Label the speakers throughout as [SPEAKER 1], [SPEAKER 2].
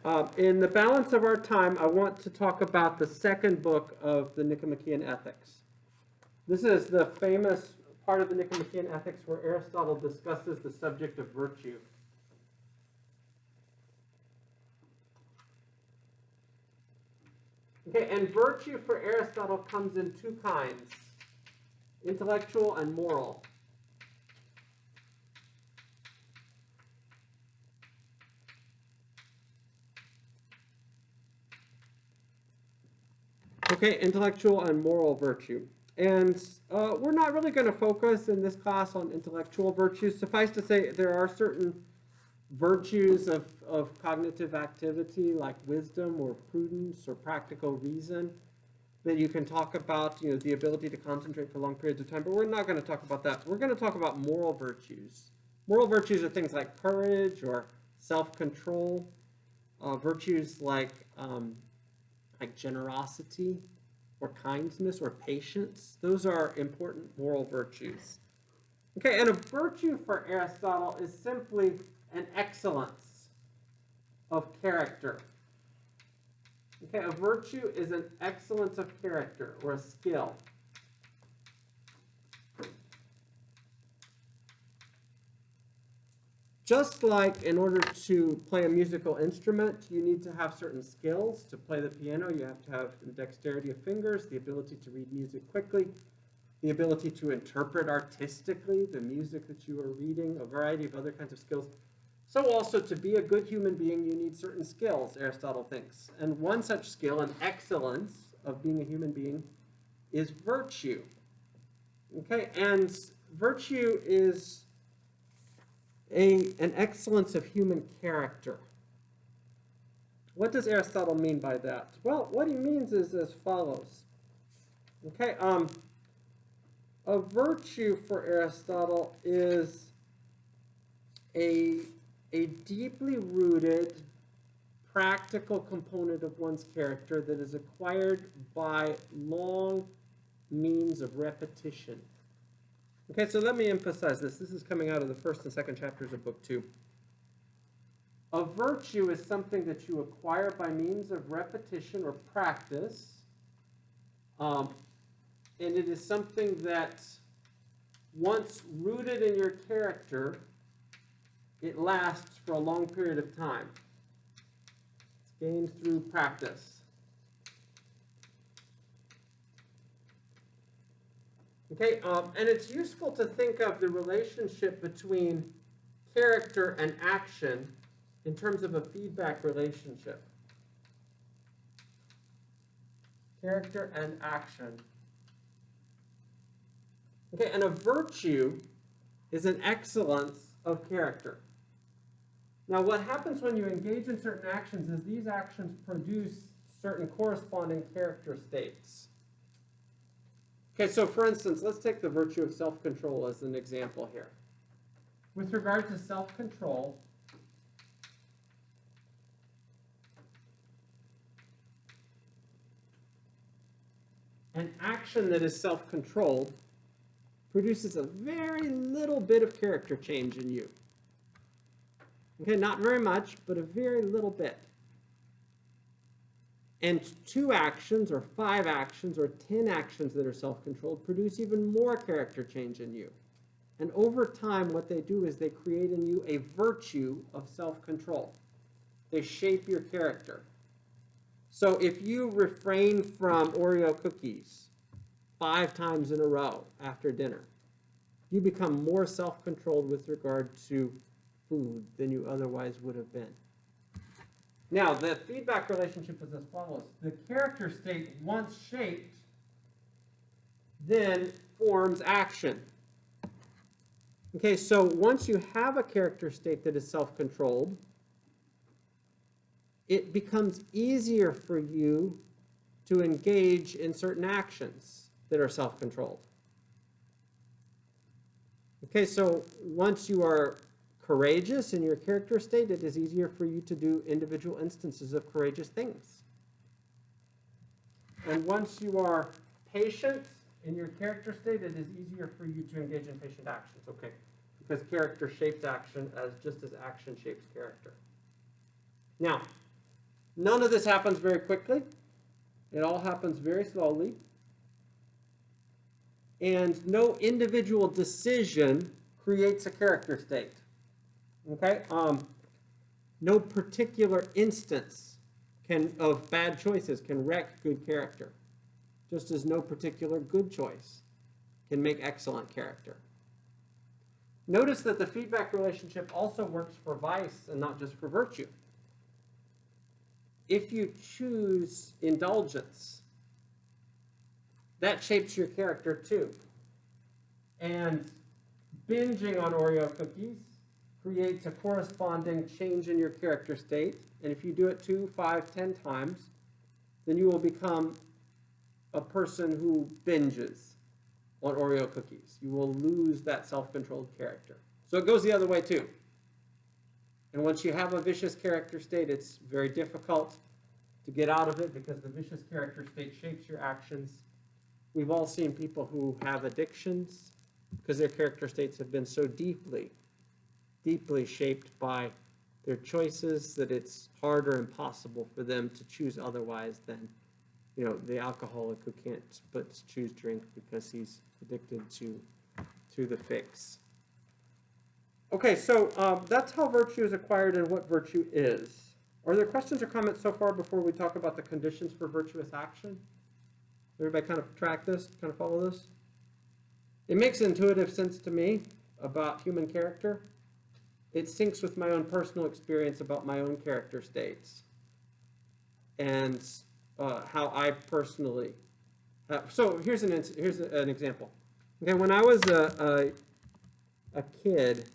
[SPEAKER 1] In the balance of our time, I want to talk about the second book of the Nicomachean Ethics. This is the famous part of the Nicomachean Ethics where Aristotle discusses the subject of virtue. Okay, and virtue for Aristotle comes in two kinds, intellectual and moral. Okay, intellectual and moral virtue. And we're not really going to focus in this class on intellectual virtues. Suffice to say, there are certain virtues of cognitive activity like wisdom or prudence or practical reason that you can talk about, the ability to concentrate for long periods of time, but we're not going to talk about that. We're going to talk about moral virtues. Moral virtues are things like courage or self-control, virtues like generosity or kindness or patience. Those are important moral virtues. Okay, and a virtue for Aristotle is simply an excellence of character. Okay, a virtue is an excellence of character or a skill. Just like in order to play a musical instrument, you need to have certain skills. To play the piano, you have to have the dexterity of fingers, the ability to read music quickly, the ability to interpret artistically the music that you are reading, a variety of other kinds of skills. So also, to be a good human being, you need certain skills, Aristotle thinks. And one such skill, an excellence of being a human being, is virtue. Okay, and virtue is an excellence of human character. What does Aristotle mean by that? Well, what he means is as follows. Okay, a virtue for Aristotle is a deeply rooted practical component of one's character that is acquired by long means of repetition. Okay, so let me emphasize this. This is coming out of the first and second chapters of book 2. A virtue is something that you acquire by means of repetition or practice, and it is something that once rooted in your character, it lasts for a long period of time. It's gained through practice. Okay, and it's useful to think of the relationship between character and action in terms of a feedback relationship. Character and action. Okay, and a virtue is an excellence of character. Now, what happens when you engage in certain actions is these actions produce certain corresponding character states. Okay, so for instance, let's take the virtue of self-control as an example here. With regard to self-control, an action that is self-controlled produces a very little bit of character change in you. Okay, not very much, but a very little bit. And 2 actions or 5 actions or 10 actions that are self-controlled produce even more character change in you. And over time, what they do is they create in you a virtue of self-control. They shape your character. So if you refrain from Oreo cookies 5 times in a row after dinner, you become more self-controlled with regard to food than you otherwise would have been. Now, the feedback relationship is as follows. The character state, once shaped, then forms action. Okay, so once you have a character state that is self-controlled, it becomes easier for you to engage in certain actions that are self-controlled. Okay, so once you are courageous in your character state, it is easier for you to do individual instances of courageous things. And once you are patient in your character state, it is easier for you to engage in patient actions, okay? Because character shapes action just as action shapes character. Now, None of this happens very quickly. It all happens very slowly. And no individual decision creates a character state. Okay? No particular instance of bad choices can wreck good character, just as no particular good choice can make excellent character. Notice that the feedback relationship also works for vice and not just for virtue. If you choose indulgence, that shapes your character too. And binging on Oreo cookies creates a corresponding change in your character state. And if you do it 2, 5, 10 times, then you will become a person who binges on Oreo cookies. You will lose that self-controlled character. So it goes the other way too. And once you have a vicious character state, it's very difficult to get out of it because the vicious character state shapes your actions. We've all seen people who have addictions because their character states have been so deeply shaped by their choices that it's hard or impossible for them to choose otherwise than, the alcoholic who can't but choose drink because he's addicted to the fix. Okay, so that's how virtue is acquired and what virtue is. Are there questions or comments so far before we talk about the conditions for virtuous action? Everybody kind of track this, kind of follow this? It makes intuitive sense to me about human character. It syncs with my own personal experience about my own character states and how I personally. So here's an example. Okay, when I was a kid,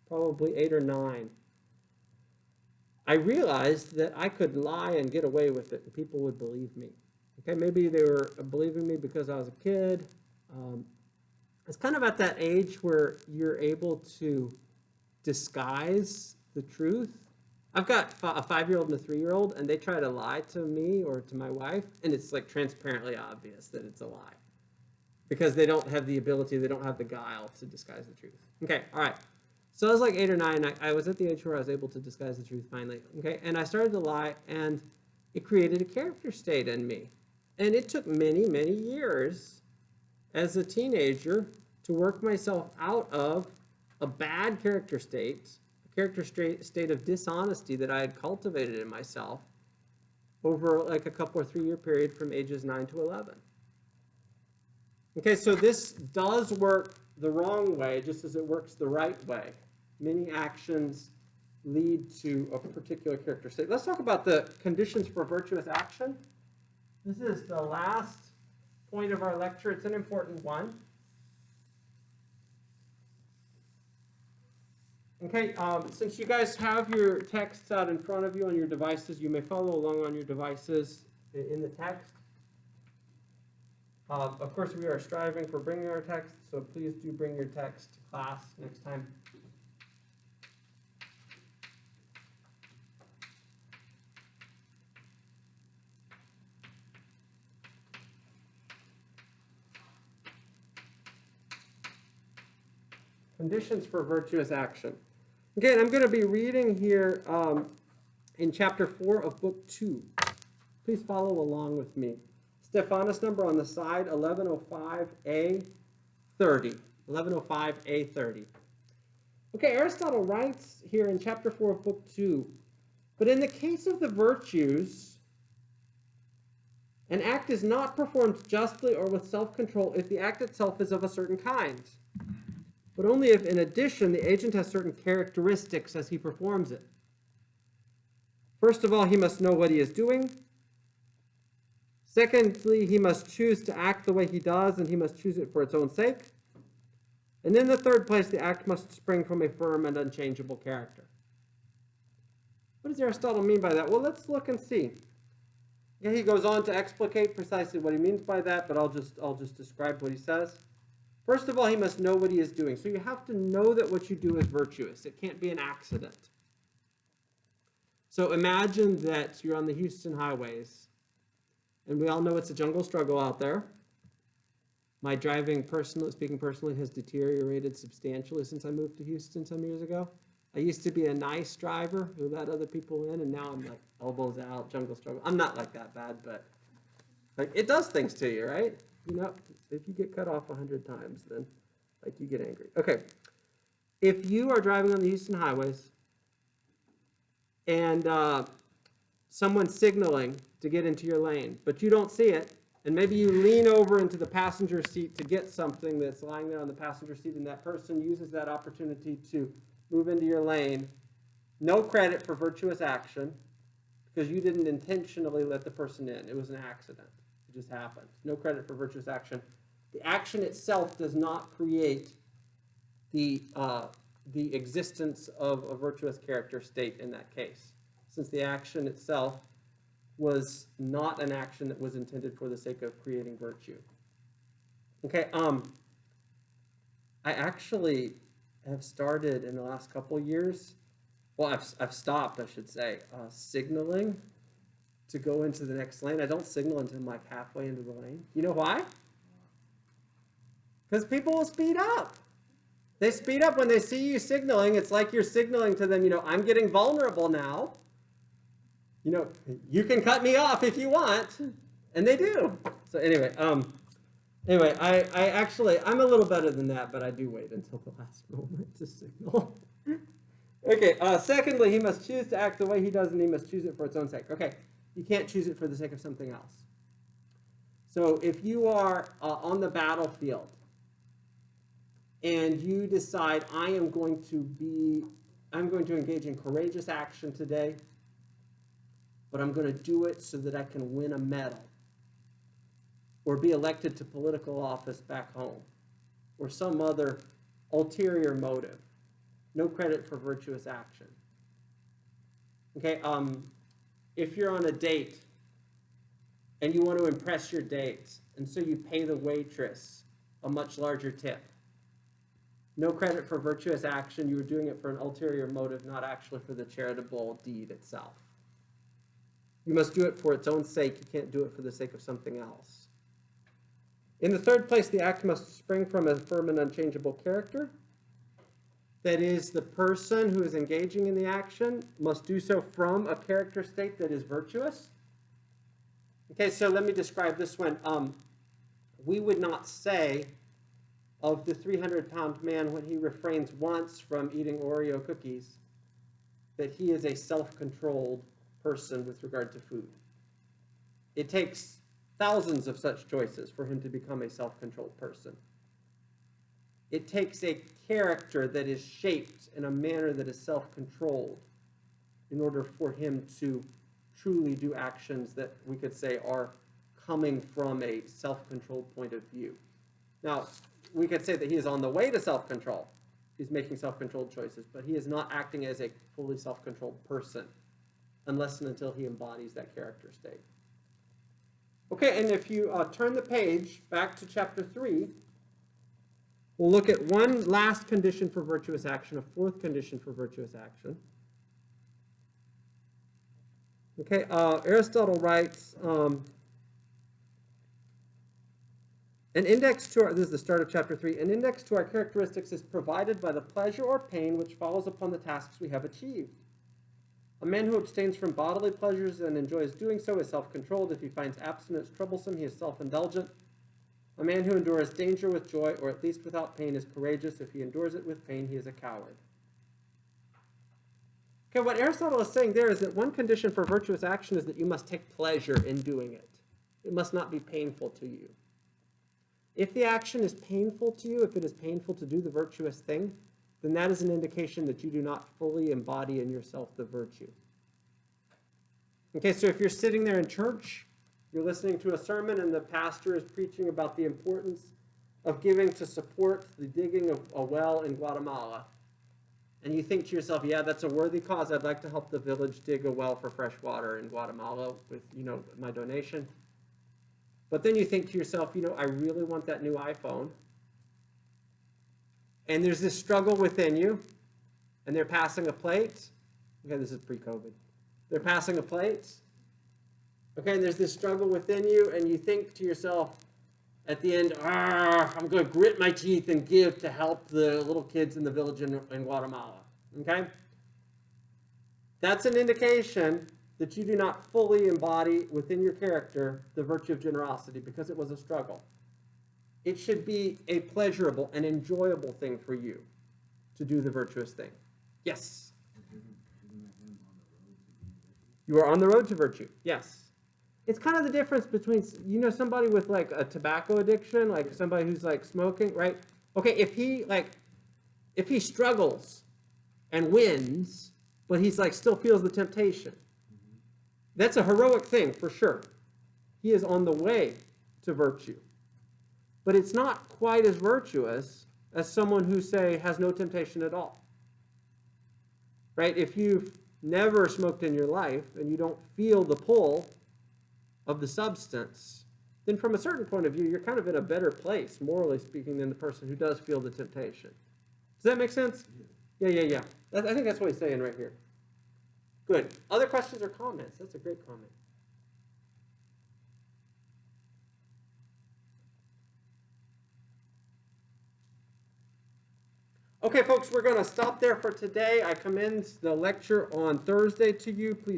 [SPEAKER 1] probably 8 or 9, I realized that I could lie and get away with it, and people would believe me. Okay, maybe they were believing me because I was a kid. It's kind of at that age where you're able to disguise the truth. I've got a 5-year-old and a 3-year-old, and they try to lie to me or to my wife, and it's like transparently obvious that it's a lie because they don't have the ability, they don't have the guile to disguise the truth. Okay, all right. So I was like 8 or 9. I was at the age where I was able to disguise the truth finally. Okay, and I started to lie, and it created a character state in me. And it took many, many years as a teenager to work myself out of a bad character state, a character state of dishonesty that I had cultivated in myself over like a couple or 3-year period from ages 9 to 11. Okay, so this does work the wrong way just as it works the right way. Many actions lead to a particular character state. Let's talk about the conditions for virtuous action. This is the last point of our lecture. It's an important one. Okay, since you guys have your texts out in front of you on your devices, you may follow along on your devices in the text. Of course, we are striving for bringing our text, so please do bring your text to class next time. Conditions for virtuous action. Again, I'm going to be reading here in chapter 4 of book 2. Please follow along with me. Stephanus number on the side, 1105A30. 1105A30. Okay, Aristotle writes here in chapter 4 of book 2, but in the case of the virtues, an act is not performed justly or with self-control if the act itself is of a certain kind, but only if, in addition, the agent has certain characteristics as he performs it. First of all, he must know what he is doing. Secondly, he must choose to act the way he does, and he must choose it for its own sake. And in the third place, the act must spring from a firm and unchangeable character. What does Aristotle mean by that? Well, let's look and see. Yeah, he goes on to explicate precisely what he means by that, but I'll just describe what he says. First of all, he must know what he is doing. So you have to know that what you do is virtuous. It can't be an accident. So imagine that you're on the Houston highways, and we all know it's a jungle struggle out there. My driving, speaking personally, has deteriorated substantially since I moved to Houston some years ago. I used to be a nice driver who let other people in, and now I'm like elbows out, jungle struggle. I'm not like that bad, but like it does things to you, right? You know, if you get cut off 100 times, then like you get angry. Okay, if you are driving on the Houston highways and someone's signaling to get into your lane, but you don't see it, and maybe you lean over into the passenger seat to get something that's lying there on the passenger seat, and that person uses that opportunity to move into your lane, no credit for virtuous action because you didn't intentionally let the person in. It was an accident. It just happened. No credit for virtuous action. The action itself does not create the existence of a virtuous character state in that case, since the action itself was not an action that was intended for the sake of creating virtue. Okay, I actually have started in the last couple years, well, I've stopped, I should say, signaling to go into the next lane. I don't signal until I'm like halfway into the lane. You know why? Because people will speed up. They speed up when they see you signaling. It's like you're signaling to them, you know, I'm getting vulnerable now. You know, you can cut me off if you want. And they do. So anyway, I'm a little better than that, but I do wait until the last moment to signal. Okay, secondly, he must choose to act the way he does, and he must choose it for its own sake. Okay, you can't choose it for the sake of something else. So if you are on the battlefield and you decide, I'm going to engage in courageous action today, but I'm going to do it so that I can win a medal or be elected to political office back home or some other ulterior motive. No credit for virtuous action. Okay, if you're on a date and you want to impress your date, and so you pay the waitress a much larger tip. No credit for virtuous action. You were doing it for an ulterior motive, not actually for the charitable deed itself. You must do it for its own sake. You can't do it for the sake of something else. In the third place, the act must spring from a firm and unchangeable character. That is, the person who is engaging in the action must do so from a character state that is virtuous. Okay, so let me describe this one. We would not say of the 300-pound man when he refrains once from eating Oreo cookies that he is a self-controlled person with regard to food. It takes thousands of such choices for him to become a self-controlled person. It takes a character that is shaped in a manner that is self-controlled in order for him to truly do actions that we could say are coming from a self-controlled point of view. Now, we could say that he is on the way to self-control. He's making self-controlled choices, but he is not acting as a fully self-controlled person unless and until he embodies that character state. Okay, and if you turn the page back to chapter 3, we'll look at one last condition for virtuous action, a fourth condition for virtuous action. Okay, Aristotle writes, an index to our, this is the start of chapter 3, an index to our characteristics is provided by the pleasure or pain which follows upon the tasks we have achieved. A man who abstains from bodily pleasures and enjoys doing so is self-controlled. If he finds abstinence troublesome, he is self-indulgent. A man who endures danger with joy, or at least without pain, is courageous. If he endures it with pain, he is a coward. Okay, what Aristotle is saying there is that one condition for virtuous action is that you must take pleasure in doing it. It must not be painful to you. If the action is painful to you, if it is painful to do the virtuous thing, then that is an indication that you do not fully embody in yourself the virtue. Okay, so if you're sitting there in church, you're listening to a sermon and the pastor is preaching about the importance of giving to support the digging of a well in Guatemala, and you think to yourself, yeah, that's a worthy cause. I'd like to help the village dig a well for fresh water in Guatemala with, my donation. But then you think to yourself, I really want that new iPhone. And there's this struggle within you, and they're passing a plate. Okay, this is pre-COVID. They're passing a plate. Okay, and there's this struggle within you, and you think to yourself at the end, I'm going to grit my teeth and give to help the little kids in the village in Guatemala. Okay? That's an indication that you do not fully embody within your character the virtue of generosity because it was a struggle. It should be a pleasurable and enjoyable thing for you to do the virtuous thing. Yes? You are on the road to virtue. Yes. It's kind of the difference between, you know, somebody with like a tobacco addiction, like somebody who's like smoking, right? Okay, if he struggles and wins, but he's like still feels the temptation, that's a heroic thing for sure. He is on the way to virtue. But it's not quite as virtuous as someone who, say, has no temptation at all. Right? If you've never smoked in your life and you don't feel the pull of the substance, then from a certain point of view, you're kind of in a better place, morally speaking, than the person who does feel the temptation. Does that make sense? Yeah. I think that's what he's saying right here. Good. Other questions or comments? That's a great comment. Okay, folks, we're going to stop there for today. I commend the lecture on Thursday to you. Please